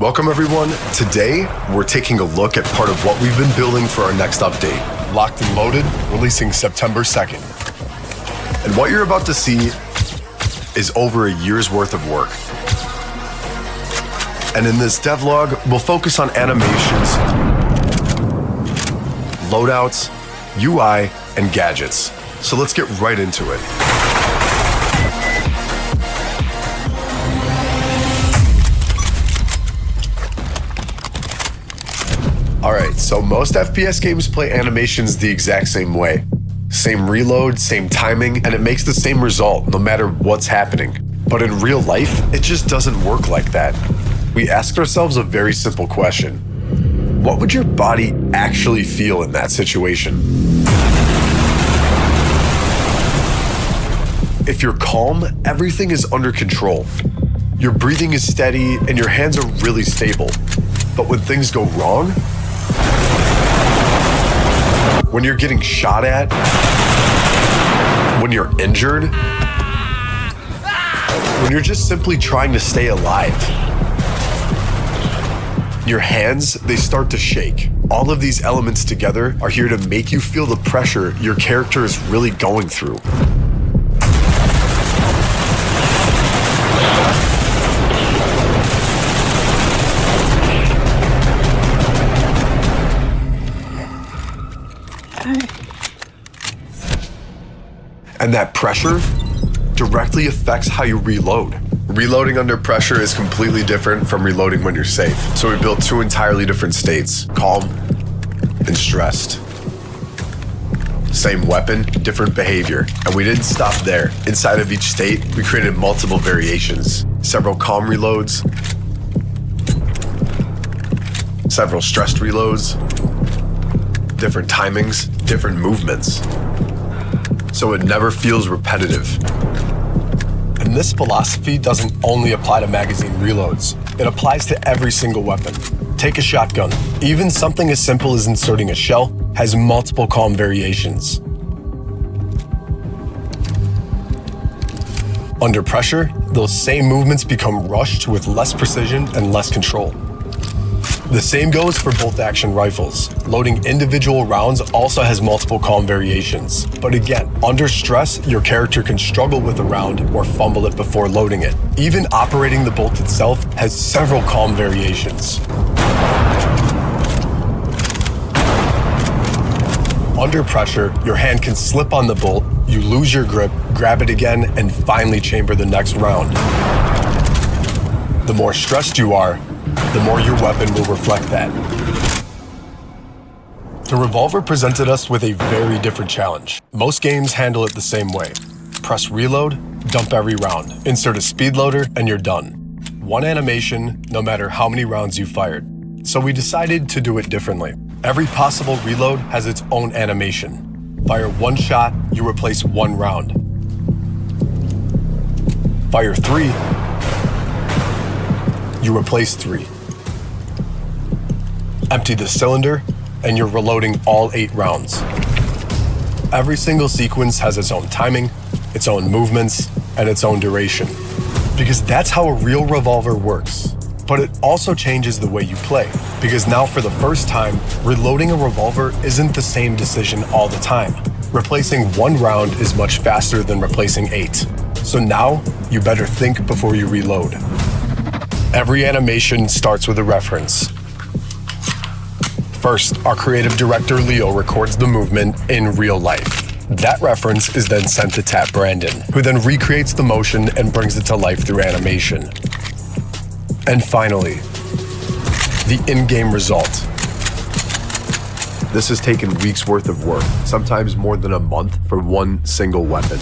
Welcome everyone. Today, we're taking a look at part of what we've been building for our next update. Locked and Loaded, releasing September 2nd. And what you're about to see is over a year's worth of work. And in this devlog, we'll focus on animations, loadouts, UI, and gadgets. So let's get right into it. Alright, so most FPS games play animations the exact same way. Same reload, same timing, and it makes the same result no matter what's happening. But in real life, it just doesn't work like that. We asked ourselves a very simple question. What would your body actually feel in that situation? If you're calm, everything is under control. Your breathing is steady and your hands are really stable. But when things go wrong, when you're getting shot at, when you're injured, when you're just simply trying to stay alive, your hands, they start to shake. All of these elements together are here to make you feel the pressure your character is really going through. And that pressure directly affects how you reload. Reloading under pressure is completely different from reloading when you're safe. So we built two entirely different states, calm and stressed. Same weapon, different behavior. And we didn't stop there. Inside of each state, we created multiple variations. Several calm reloads, several stressed reloads, different timings, different movements. So it never feels repetitive. And this philosophy doesn't only apply to magazine reloads. It applies to every single weapon. Take a shotgun. Even something as simple as inserting a shell has multiple calm variations. Under pressure, those same movements become rushed with less precision and less control. The same goes for bolt-action rifles. Loading individual rounds also has multiple calm variations. But again, under stress, your character can struggle with a round or fumble it before loading it. Even operating the bolt itself has several calm variations. Under pressure, your hand can slip on the bolt, you lose your grip, grab it again, and finally chamber the next round. The more stressed you are, the more your weapon will reflect that. The Revolver presented us with a very different challenge. Most games handle it the same way. Press reload, dump every round, insert a speed loader, and you're done. One animation, no matter how many rounds you fired. So we decided to do it differently. Every possible reload has its own animation. Fire one shot, you replace one round. Fire three, you replace three. Empty the cylinder, and you're reloading all 8 rounds. Every single sequence has its own timing, its own movements, and its own duration. Because that's how a real revolver works. But it also changes the way you play. Because now for the first time, reloading a revolver isn't the same decision all the time. Replacing one round is much faster than replacing 8. So now, you better think before you reload. Every animation starts with a reference. First, our creative director Leo records the movement in real life. That reference is then sent to Tap Brandon, who then recreates the motion and brings it to life through animation. And finally, the in-game result. This has taken weeks worth of work, sometimes more than a month for one single weapon.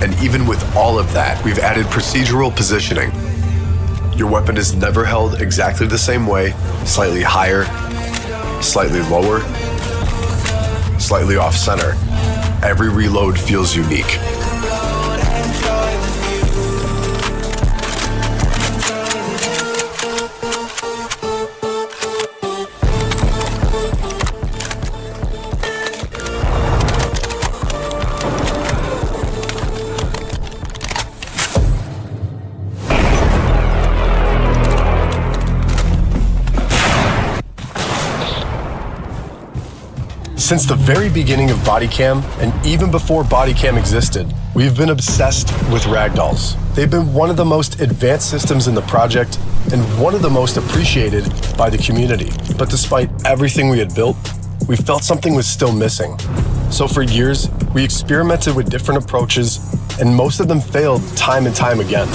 And even with all of that, we've added procedural positioning. Your weapon is never held exactly the same way, slightly higher, slightly lower, slightly off center. Every reload feels unique. Since the very beginning of Bodycam, and even before Bodycam existed, we've been obsessed with ragdolls. They've been one of the most advanced systems in the project and one of the most appreciated by the community. But despite everything we had built, we felt something was still missing. So for years, we experimented with different approaches, and most of them failed time and time again.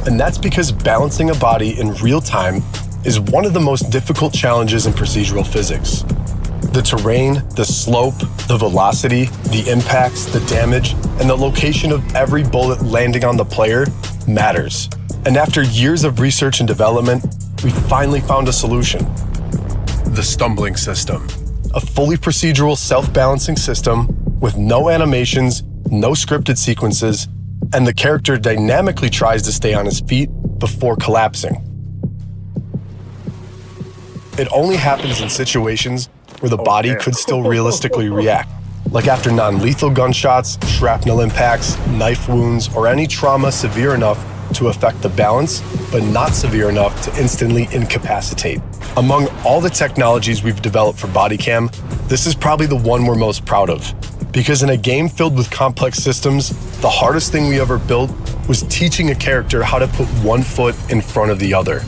And that's because balancing a body in real time is one of the most difficult challenges in procedural physics. The terrain, the slope, the velocity, the impacts, the damage, and the location of every bullet landing on the player matters. And after years of research and development, we finally found a solution. The stumbling system. A fully procedural self-balancing system with no animations, no scripted sequences, and the character dynamically tries to stay on his feet before collapsing. It only happens in situations where the body could still realistically react, like after non-lethal gunshots, shrapnel impacts, knife wounds, or any trauma severe enough to affect the balance, but not severe enough to instantly incapacitate. Among all the technologies we've developed for Bodycam, this is probably the one we're most proud of. Because in a game filled with complex systems, the hardest thing we ever built was teaching a character how to put one foot in front of the other.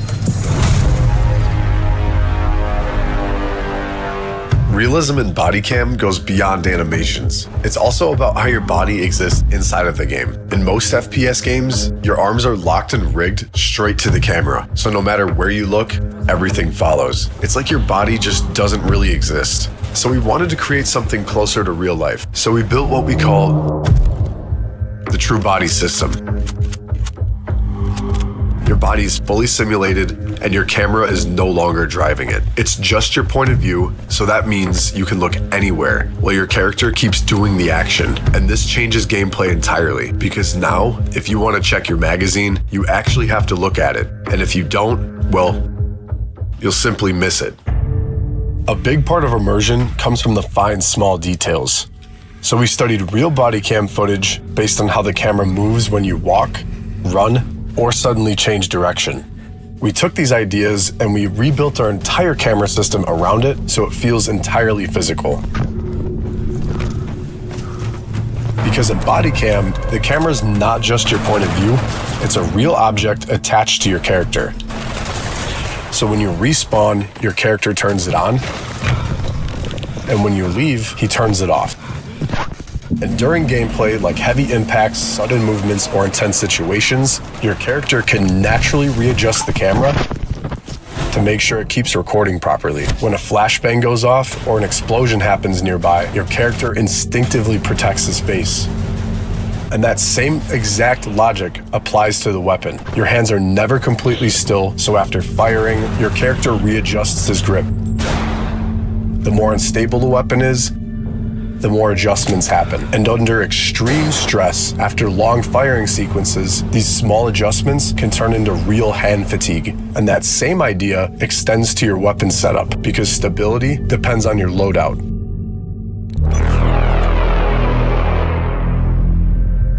Realism in Bodycam goes beyond animations. It's also about how your body exists inside of the game. In most FPS games, your arms are locked and rigged straight to the camera, so no matter where you look, everything follows. It's like your body just doesn't really exist. So we wanted to create something closer to real life. So we built what we call the true body system. Your body is fully simulated and your camera is no longer driving it. It's just your point of view, so that means you can look anywhere while your character keeps doing the action. And this changes gameplay entirely, because now, if you want to check your magazine, you actually have to look at it. And if you don't, well, you'll simply miss it. A big part of immersion comes from the fine, small details. So we studied real Bodycam footage based on how the camera moves when you walk, run, or suddenly change direction. We took these ideas and we rebuilt our entire camera system around it so it feels entirely physical. Because in Bodycam, the camera is not just your point of view, it's a real object attached to your character. So when you respawn, your character turns it on, and when you leave, he turns it off. And during gameplay, like heavy impacts, sudden movements, or intense situations, your character can naturally readjust the camera to make sure it keeps recording properly. When a flashbang goes off or an explosion happens nearby, your character instinctively protects his face. And that same exact logic applies to the weapon. Your hands are never completely still, so after firing, your character readjusts his grip. The more unstable the weapon is, the more adjustments happen. And under extreme stress, after long firing sequences, these small adjustments can turn into real hand fatigue. And that same idea extends to your weapon setup, because stability depends on your loadout.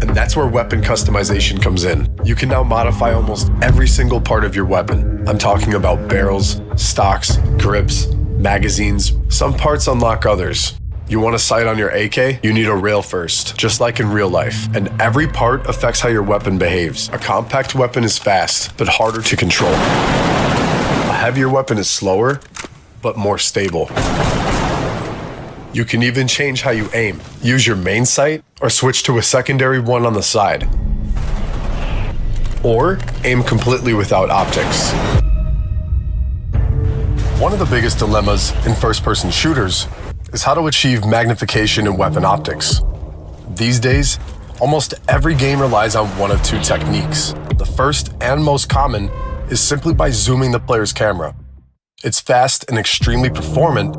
And that's where weapon customization comes in. You can now modify almost every single part of your weapon. I'm talking about barrels, stocks, grips, magazines. Some parts unlock others. You want a sight on your AK? You need a rail first, just like in real life. And every part affects how your weapon behaves. A compact weapon is fast, but harder to control. A heavier weapon is slower, but more stable. You can even change how you aim. Use your main sight, or switch to a secondary one on the side. Or aim completely without optics. One of the biggest dilemmas in first-person shooters is how to achieve magnification in weapon optics. These days, almost every game relies on one of two techniques. The first and most common is simply by zooming the player's camera. It's fast and extremely performant,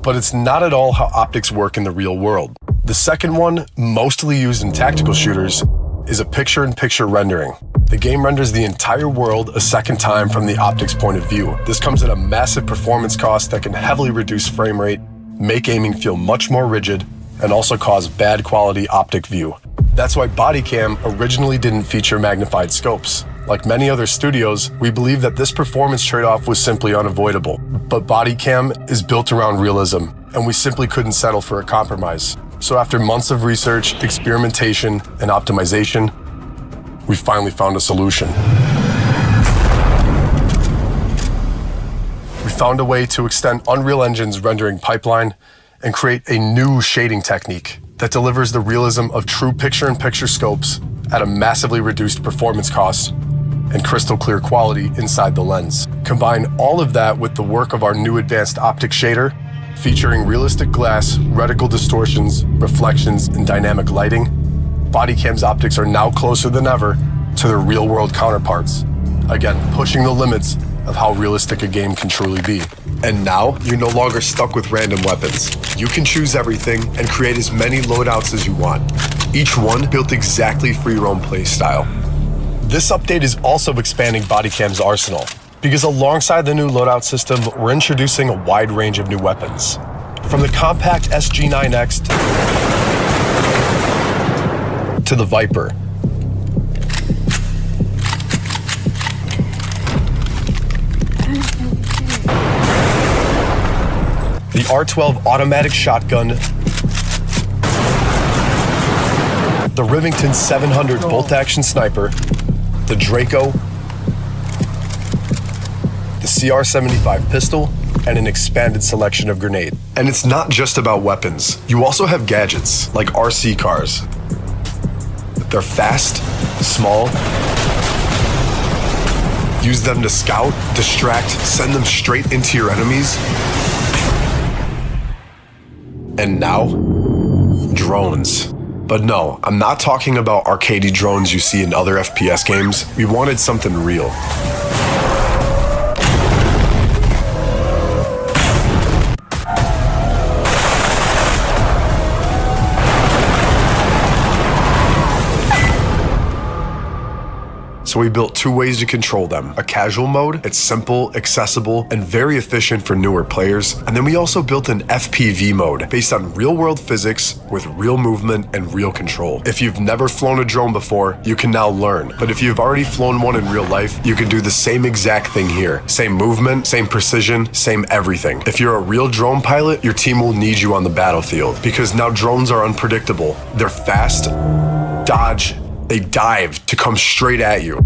but it's not at all how optics work in the real world. The second one, mostly used in tactical shooters, is a picture-in-picture rendering. The game renders the entire world a second time from the optics point of view. This comes at a massive performance cost that can heavily reduce frame rate, make aiming feel much more rigid, and also cause bad quality optic view. That's why Bodycam originally didn't feature magnified scopes. Like many other studios, we believe that this performance trade-off was simply unavoidable. But Bodycam is built around realism, and we simply couldn't settle for a compromise. So after months of research, experimentation, and optimization, we finally found a solution. We found a way to extend Unreal Engine's rendering pipeline and create a new shading technique that delivers the realism of true picture-in-picture scopes at a massively reduced performance cost and crystal clear quality inside the lens. Combine all of that with the work of our new advanced optic shader, featuring realistic glass, reticle distortions, reflections, and dynamic lighting. Bodycam's optics are now closer than ever to their real-world counterparts, again, pushing the limits of how realistic a game can truly be. And now, you're no longer stuck with random weapons. You can choose everything and create as many loadouts as you want. Each one built exactly for your own play style. This update is also expanding Bodycam's arsenal, because alongside the new loadout system, we're introducing a wide range of new weapons. From the compact SG9X to the Viper. The R12 automatic shotgun, the Rivington 700 bolt-action sniper, the Draco, the CR75 pistol, and an expanded selection of grenade. And it's not just about weapons. You also have gadgets, like RC cars. They're fast, small. Use them to scout, distract, send them straight into your enemies. And now, drones. But no, I'm not talking about arcadey drones you see in other FPS games. We wanted something real. So we built two ways to control them. A casual mode, it's simple, accessible, and very efficient for newer players. And then we also built an FPV mode based on real-world physics with real movement and real control. If you've never flown a drone before, you can now learn. But if you've already flown one in real life, you can do the same exact thing here. Same movement, same precision, same everything. If you're a real drone pilot, your team will need you on the battlefield, because now drones are unpredictable. They're fast, dodge, they dive to come straight at you.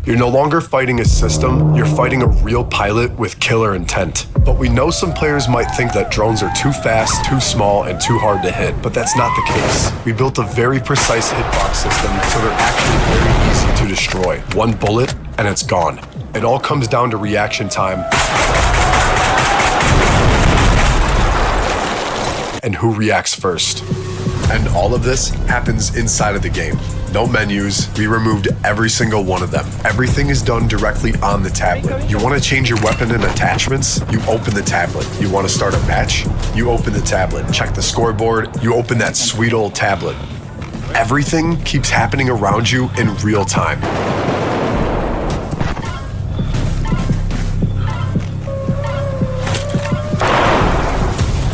You're no longer fighting a system, you're fighting a real pilot with killer intent. But we know some players might think that drones are too fast, too small, and too hard to hit, but that's not the case. We built a very precise hitbox system, so they're actually very easy to destroy. One bullet, and it's gone. It all comes down to reaction time and who reacts first. And all of this happens inside of the game. No menus, we removed every single one of them. Everything is done directly on the tablet. You want to change your weapon and attachments? You open the tablet. You want to start a match? You open the tablet. Check the scoreboard? You open that sweet old tablet. Everything keeps happening around you in real time.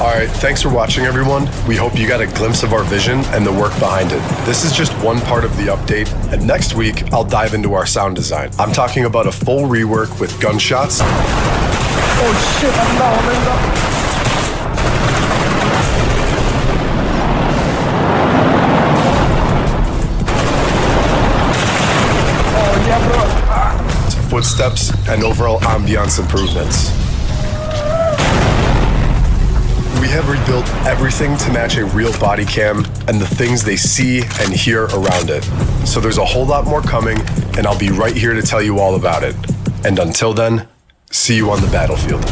Alright, thanks for watching everyone. We hope you got a glimpse of our vision and the work behind it. This is just one part of the update, and next week I'll dive into our sound design. I'm talking about a full rework with gunshots. Oh shit, I'm down. Oh yeah, bro. Footsteps, and overall ambiance improvements. We have rebuilt everything to match a real body cam and the things they see and hear around it. So there's a whole lot more coming, and I'll be right here to tell you all about it. And until then, see you on the battlefield.